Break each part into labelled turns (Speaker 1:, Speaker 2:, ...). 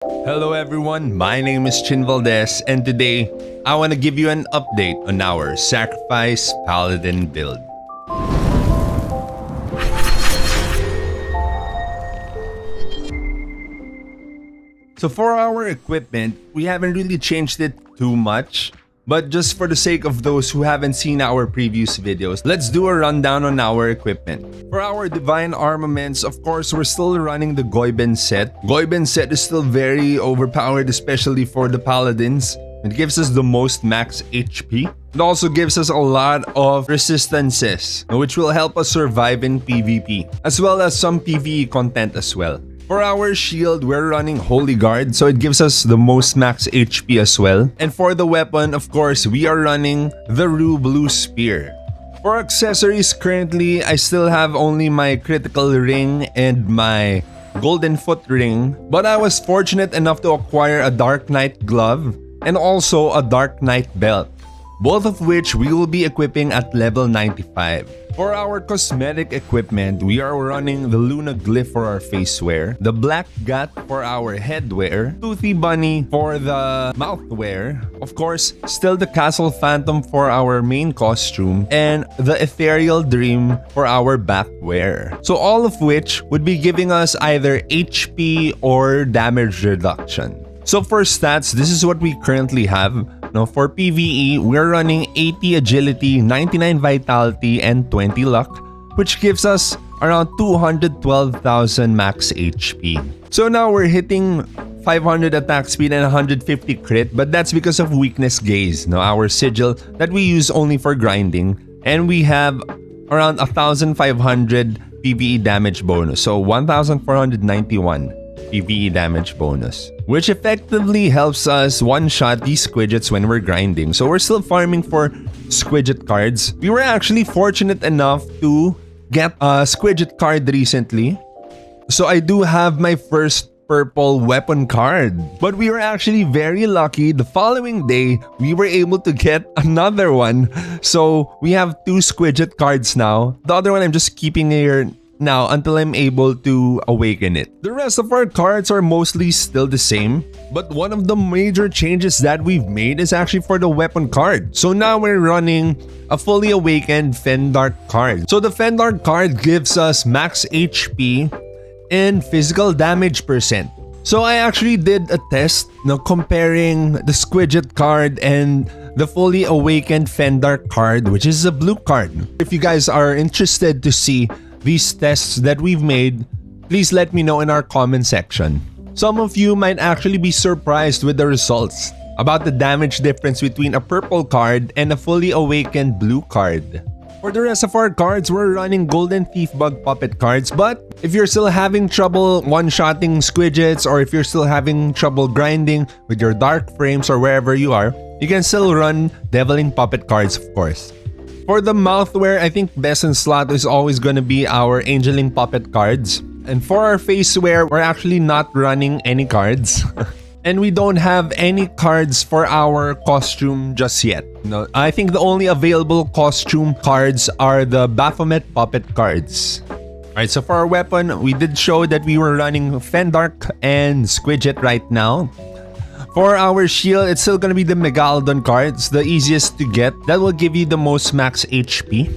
Speaker 1: Hello everyone, my name is Chin Valdez and today I want to give you an update on our Sacrifice Paladin build. So for our equipment, we haven't really changed it too much, but just for the sake of those who haven't seen our previous videos, let's do a rundown on our equipment. For our divine armaments, of course, we're still running the Goiben set. Goiben set is still very overpowered, especially for the paladins. It gives us the most max HP. It also gives us a lot of resistances, which will help us survive in PvP, as well as some PvE content as well. For our shield, we're running Holy Guard, so it gives us the most max HP as well. And for the weapon, of course, we are running the Rue Blue Spear. For accessories, currently, I still have only my critical ring and my golden foot ring, but I was fortunate enough to acquire a Dark Knight glove and also a Dark Knight belt, both of which we will be equipping at level 95. For our cosmetic equipment, we are running the Luna Glyph for our face wear, the Black Gat for our headwear, Toothy Bunny for the mouthwear, of course, still the Castle Phantom for our main costume, and the Ethereal Dream for our backwear. So all of which would be giving us either HP or damage reduction. So for stats, this is what we currently have. Now for PvE, we're running 80 agility, 99 vitality, and 20 luck, which gives us around 212,000 max HP. So now we're hitting 500 attack speed and 150 crit, but that's because of weakness gaze, our sigil that we use only for grinding, and we have around 1,500 PvE damage bonus, so 1,491. PvE damage bonus, which effectively helps us one-shot these squidgets when we're grinding. So we're still farming for squidget cards. We were actually fortunate enough to get a squidget card recently. So I do have my first purple weapon card. But we were actually very lucky. The following day, we were able to get another one. So we have 2 squidget cards now. The other one I'm just keeping here now until I'm able to awaken it. The rest of our cards are mostly still the same, but one of the major changes that we've made is actually for the weapon card. So now we're running a fully awakened Fendark card. So the Fendark card gives us max HP and physical damage percent. So I actually did a test comparing the Squidget card and the fully awakened Fendark card, which is a blue card. If you guys are interested to see these tests that we've made, please let me know in our comment section. Some of you might actually be surprised with the results about the damage difference between a purple card and a fully awakened blue card. For the rest of our cards, we're running Golden Thief Bug Puppet cards, but if you're still having trouble one-shotting squidgets, or if you're still having trouble grinding with your dark frames or wherever you are, you can still run Deviling Puppet cards, of course. For the mouthwear, I think best in slot is always going to be our Angeling Puppet cards. And for our facewear, we're actually not running any cards. And we don't have any cards for our costume just yet. No, I think the only available costume cards are the Baphomet Puppet cards. Alright, so for our weapon, we did show that we were running Fendark and Squidget right now. For our shield, it's still gonna be the Megalodon cards, the easiest to get. That will give you the most max HP.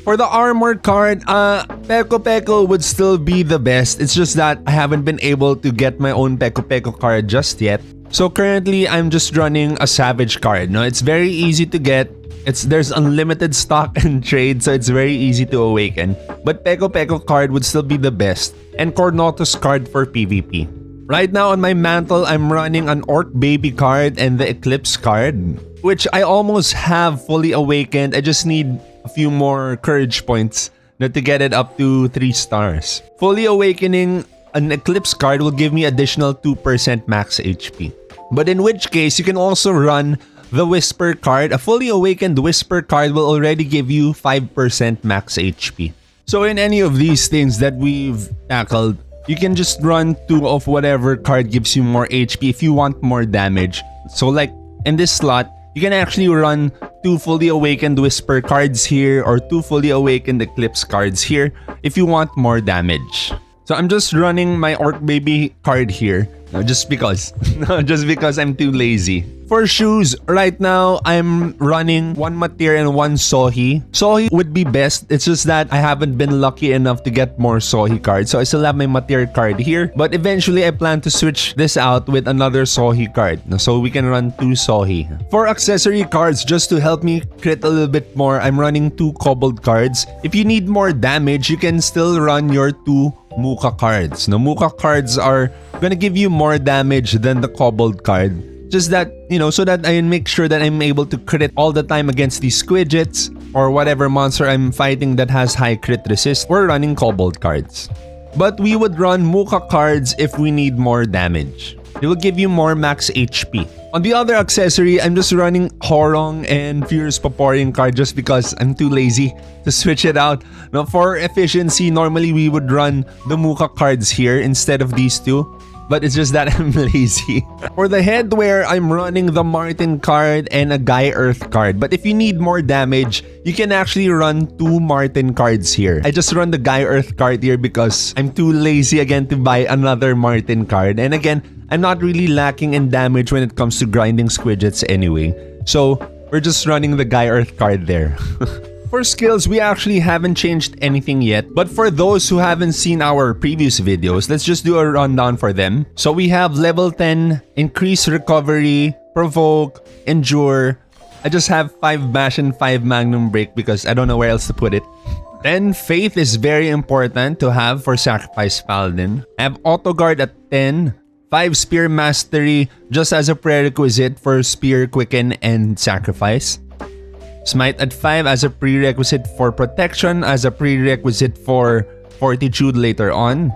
Speaker 1: For the armor card, Peko Peko would still be the best. It's just that I haven't been able to get my own Peko Peko card just yet. So currently, I'm just running a Savage card. No, it's very easy to get. There's unlimited stock and trade, so it's very easy to awaken. But Peko Peko card would still be the best. And Cornotus card for PvP. Right now on my mantle, I'm running an Orc Baby card and the Eclipse card, which I almost have fully awakened. I just need a few more courage points to get it up to 3 stars. Fully awakening an Eclipse card will give me additional 2% max HP. But in which case, you can also run the Whisper card. A fully awakened Whisper card will already give you 5% max HP. So in any of these things that we've tackled, you can just run 2 of whatever card gives you more HP if you want more damage. So like in this slot, you can actually run 2 fully awakened Whisper cards here or 2 fully awakened Eclipse cards here if you want more damage. So I'm just running my Orc Baby card here. No, just because. No, just because I'm too lazy. For shoes, right now, I'm running 1 Matir and 1 Sohi. Sohi would be best. It's just that I haven't been lucky enough to get more Sohi cards. So I still have my Matir card here. But eventually, I plan to switch this out with another Sohi card. So we can run 2 Sohi. For accessory cards, just to help me crit a little bit more, I'm running 2 Kobold cards. If you need more damage, you can still run your 2 Muka cards. Now, Muka cards are gonna give you more damage than the Kobold card. Just that, so that I make sure that I'm able to crit all the time against these Squidgets or whatever monster I'm fighting that has high crit resist. We're running Kobold cards. But we would run Muka cards if we need more damage. They will give you more max HP. On the other accessory, I'm just running Horong and Furious Paporian card just because I'm too lazy to switch it out. Now, for efficiency, normally we would run the Muka cards here instead of these two. But it's just that I'm lazy. For the headwear, I'm running the Martin card and a Guy Earth card. But if you need more damage, you can actually run 2 Martin cards here. I just run the Guy Earth card here because I'm too lazy again to buy another Martin card. And again, I'm not really lacking in damage when it comes to grinding Squidgets anyway. So we're just running the Guy Earth card there. For skills, we actually haven't changed anything yet. But for those who haven't seen our previous videos, let's just do a rundown for them. So we have level 10, Increase Recovery, Provoke, Endure. I just have 5 Bash and 5 Magnum Break because I don't know where else to put it. Then Faith is very important to have for Sacrifice Paladin. I have Auto Guard at 10. 5 Spear Mastery just as a prerequisite for Spear, Quicken, and Sacrifice. Smite at 5 as a prerequisite for Protection, as a prerequisite for Fortitude later on.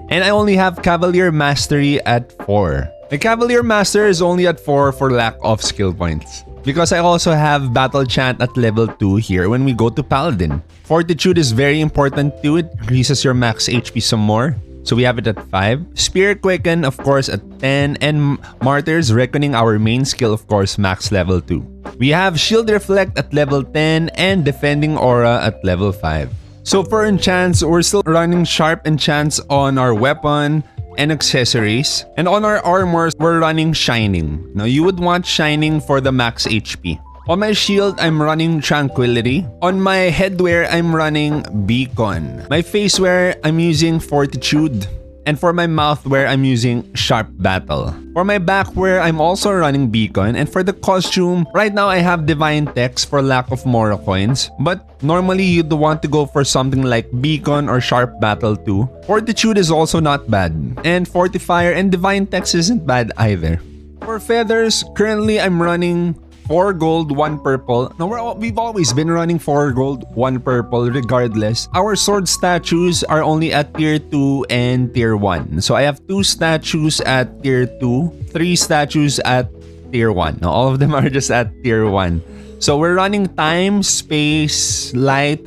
Speaker 1: And I only have Cavalier Mastery at 4. My Cavalier Master is only at 4 for lack of skill points. Because I also have Battle Chant at level 2 here when we go to Paladin. Fortitude is very important too. It increases your max HP some more. So we have it at 5. Spear Quicken, of course, at 10. And Martyr's Reckoning, our main skill, of course, max level 2. We have Shield Reflect at level 10 and Defending Aura at level 5. So for enchants, we're still running Sharp Enchants on our weapon and accessories. And on our armors, we're running Shining. Now, you would want Shining for the max HP. On my shield, I'm running Tranquility. On my headwear, I'm running Beacon. My facewear, I'm using Fortitude. And for my mouthwear, I'm using Sharp Battle. For my backwear, I'm also running Beacon. And for the costume, right now I have Divine Text for lack of Mora coins. But normally you'd want to go for something like Beacon or Sharp Battle too. Fortitude is also not bad. And Fortifier and Divine Text isn't bad either. For feathers, currently I'm running 4 gold, 1 purple. Now, we've always been running 4 gold, 1 purple regardless. Our sword statues are only at tier 2 and tier 1. So I have 2 statues at tier 2, 3 statues at tier 1. Now, all of them are just at tier 1. So we're running time, space, light,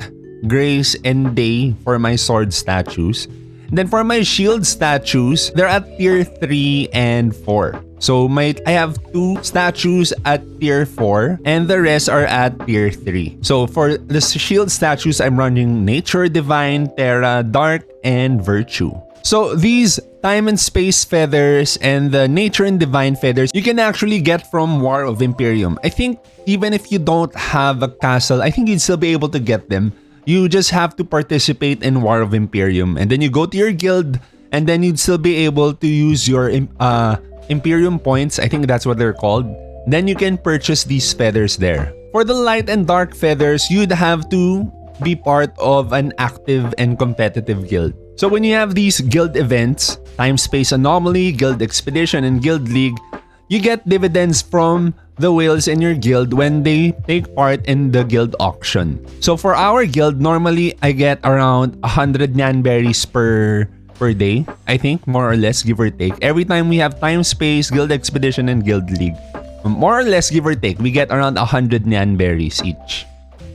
Speaker 1: grace, and day for my sword statues. Then for my shield statues, they're at tier 3 and 4. So I have 2 statues at tier 4 and the rest are at tier 3. So for the shield statues, I'm running Nature, Divine, Terra, Dark, and Virtue. So these time and space feathers and the nature and divine feathers, you can actually get from War of Imperium. I think even if you don't have a castle, I think you'd still be able to get them. You just have to participate in War of Imperium and then you go to your guild and then you'd still be able to use your Imperium points. I think that's what they're called. Then you can purchase these feathers there. For the light and dark feathers, you'd have to be part of an active and competitive guild. So when you have these guild events, Time Space Anomaly, Guild Expedition, and Guild League, you get dividends from the whales in your guild when they take part in the guild auction. So for our guild, normally I get around 100 Nyan berries per day, I think, more or less, give or take. Every time we have Time Space, Guild Expedition, and Guild League, more or less, give or take, we get around 100 Nyan berries each.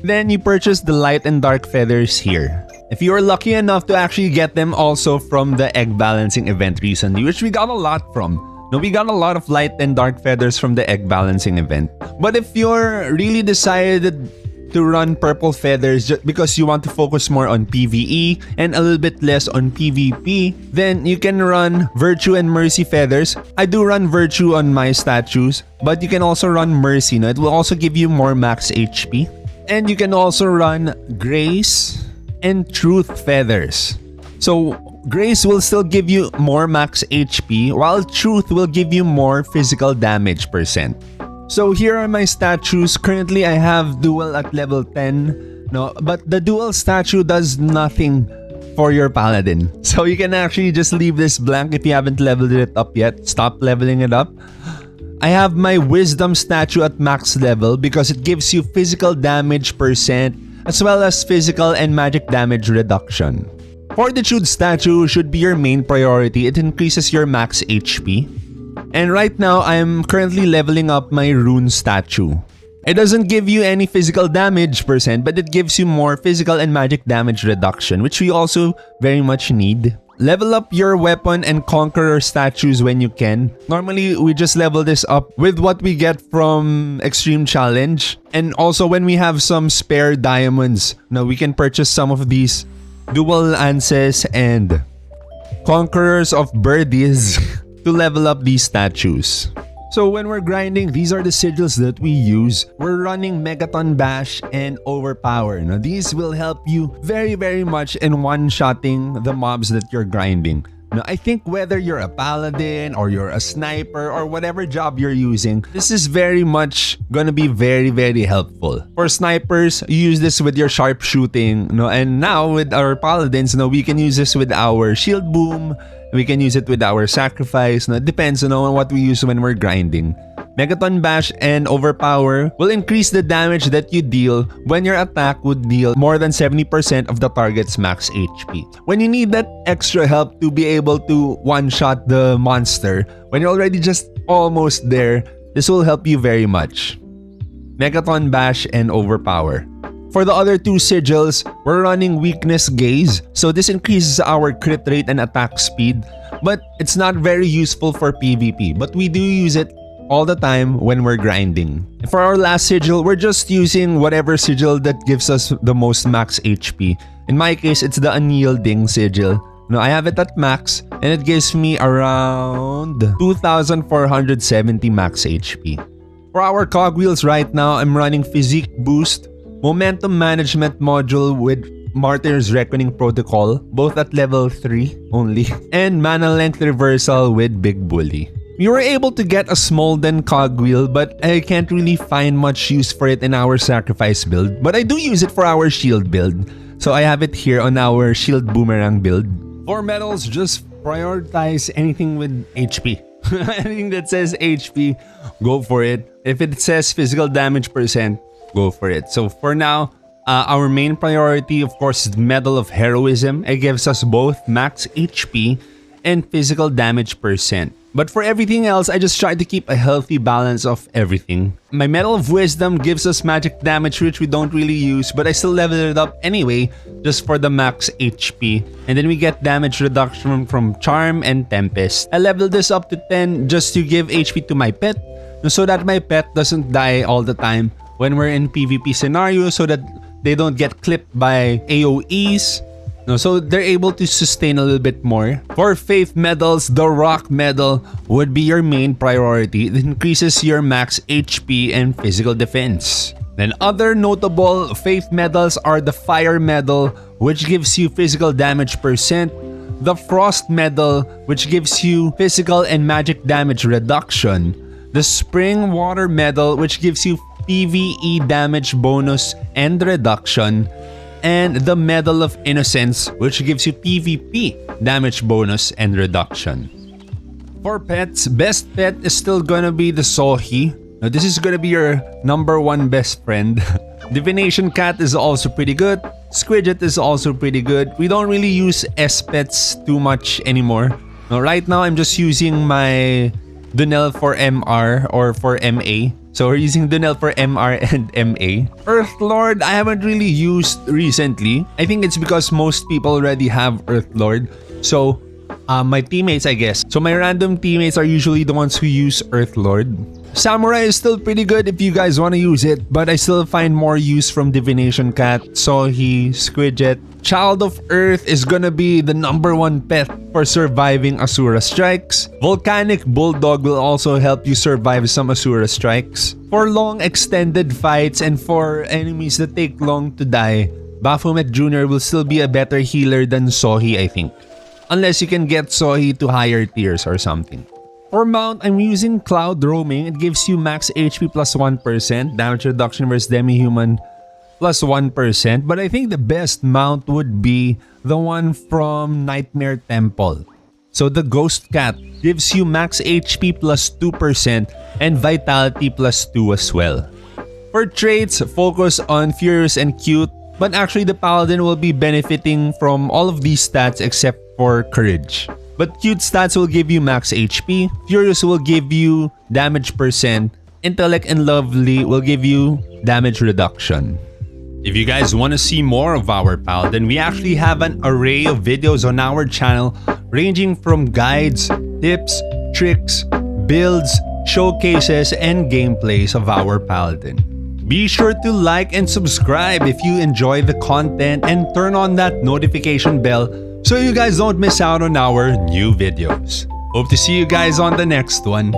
Speaker 1: Then you purchase the light and dark feathers here. If you are lucky enough to actually get them also from the egg balancing event recently, which we got a lot from. No, we got a lot of light and dark feathers from the egg balancing event. But if you're really decided to run purple feathers just because you want to focus more on PvE and a little bit less on PvP, then you can run Virtue and Mercy feathers. I do run Virtue on my statues, but you can also run Mercy. No? It will also give you more max HP. And you can also run Grace and Truth feathers. So Grace will still give you more max HP, while Truth will give you more physical damage %. So here are my statues. Currently, I have Duel at level 10. No, but the Duel statue does nothing for your Paladin. So you can actually just leave this blank if you haven't leveled it up yet. Stop leveling it up. I have my Wisdom statue at max level because it gives you physical damage % as well as physical and magic damage reduction. Fortitude statue should be your main priority. It increases your max HP. And right now, I'm currently leveling up my Rune statue. It doesn't give you any physical damage %, but it gives you more physical and magic damage reduction, which we also very much need. Level up your weapon and conqueror statues when you can. Normally, we just level this up with what we get from Extreme Challenge. And also when we have some spare diamonds, now we can purchase some of these Dual Lances and Conquerors of Birdies to level up these statues. So when we're grinding, these are the sigils that we use. We're running Megaton Bash and Overpower. Now these will help you very much in one-shotting the mobs that you're grinding. Now I think whether you're a paladin or you're a sniper or whatever job you're using, this is very much gonna be very helpful. For snipers, you use this with your sharpshooting. No, and now with our paladins, no, we can use this with our shield boom. We can use it with our sacrifice. No, it depends on what we use when we're grinding. Megaton Bash and Overpower will increase the damage that you deal when your attack would deal more than 70% of the target's max HP. When you need that extra help to be able to one-shot the monster, when you're already just almost there, this will help you very much. Megaton Bash and Overpower. For the other two sigils, we're running Weakness Gaze, so this increases our crit rate and attack speed, but it's not very useful for PvP, but we do use it all the time when we're grinding. For our last sigil, we're just using whatever sigil that gives us the most max HP. In my case, it's the Unyielding sigil. Now, I have it at max, and it gives me around 2,470 max HP. For our cogwheels right now, I'm running Physique Boost, Momentum Management Module with Martyr's Reckoning Protocol, both at level 3 only, and Mana Length Reversal with Big Bully. We were able to get a Smolden cogwheel, but I can't really find much use for it in our Sacrifice build, but I do use it for our shield build. So I have it here on our Shield Boomerang build. For medals, just prioritize anything with HP. Anything that says HP, go for it. If it says physical damage %, go for it. So for now, our main priority, of course, is Medal of Heroism. It gives us both max HP and physical damage %. But for everything else, I just try to keep a healthy balance of everything. My Medal of Wisdom gives us magic damage, which we don't really use, but I still level it up anyway, just for the max HP. And then we get damage reduction from Charm and Tempest. I leveled this up to 10 just to give HP to my pet, so that my pet doesn't die all the time when we're in PvP scenarios, so that they don't get clipped by AoEs. No, so they're able to sustain a little bit more. For Faith medals, the Rock medal would be your main priority. It increases your max HP and physical defense. Then other notable Faith medals are the Fire medal, which gives you physical damage %, the Frost medal, which gives you physical and magic damage reduction, the Spring Water medal, which gives you PvE damage bonus and reduction, and the Medal of Innocence, which gives you PvP damage bonus and reduction. For pets, best pet is still gonna be the Sohi. Now this is gonna be your #1 best friend. Divination Cat is also pretty good. Squidget is also pretty good. We don't really use S-pets too much anymore. Now right now I'm just using my Dunel for MR or for MA. So we're using Dunel for MR and MA. Earthlord, I haven't really used recently. I think it's because most people already have Earthlord. So my teammates, I guess. So my random teammates are usually the ones who use Earthlord. Samurai is still pretty good if you guys want to use it, but I still find more use from Divination Cat, Sohi, Squidget. Child of Earth is gonna be the #1 pet for surviving Asura strikes. Volcanic Bulldog will also help you survive some Asura strikes. For long extended fights and for enemies that take long to die, Baphomet Jr. will still be a better healer than Sohi, I think. Unless you can get Sohi to higher tiers or something. For mount, I'm using Cloud Roaming. It gives you max HP plus 1%, damage reduction versus demi-human plus 1%. But I think the best mount would be the one from Nightmare Temple. So the Ghost Cat gives you max HP plus 2% and Vitality plus 2 as well. For traits, focus on Furious and Cute. But actually the Paladin will be benefiting from all of these stats except for Courage. But Cute stats will give you max HP, Furious will give you damage percent, Intellect and Lovely will give you damage reduction. If you guys want to see more of our Paladin, we actually have an array of videos on our channel ranging from guides, tips, tricks, builds, showcases, and gameplays of our Paladin. Be sure to like and subscribe if you enjoy the content and turn on that notification bell so you guys don't miss out on our new videos. Hope to see you guys on the next one.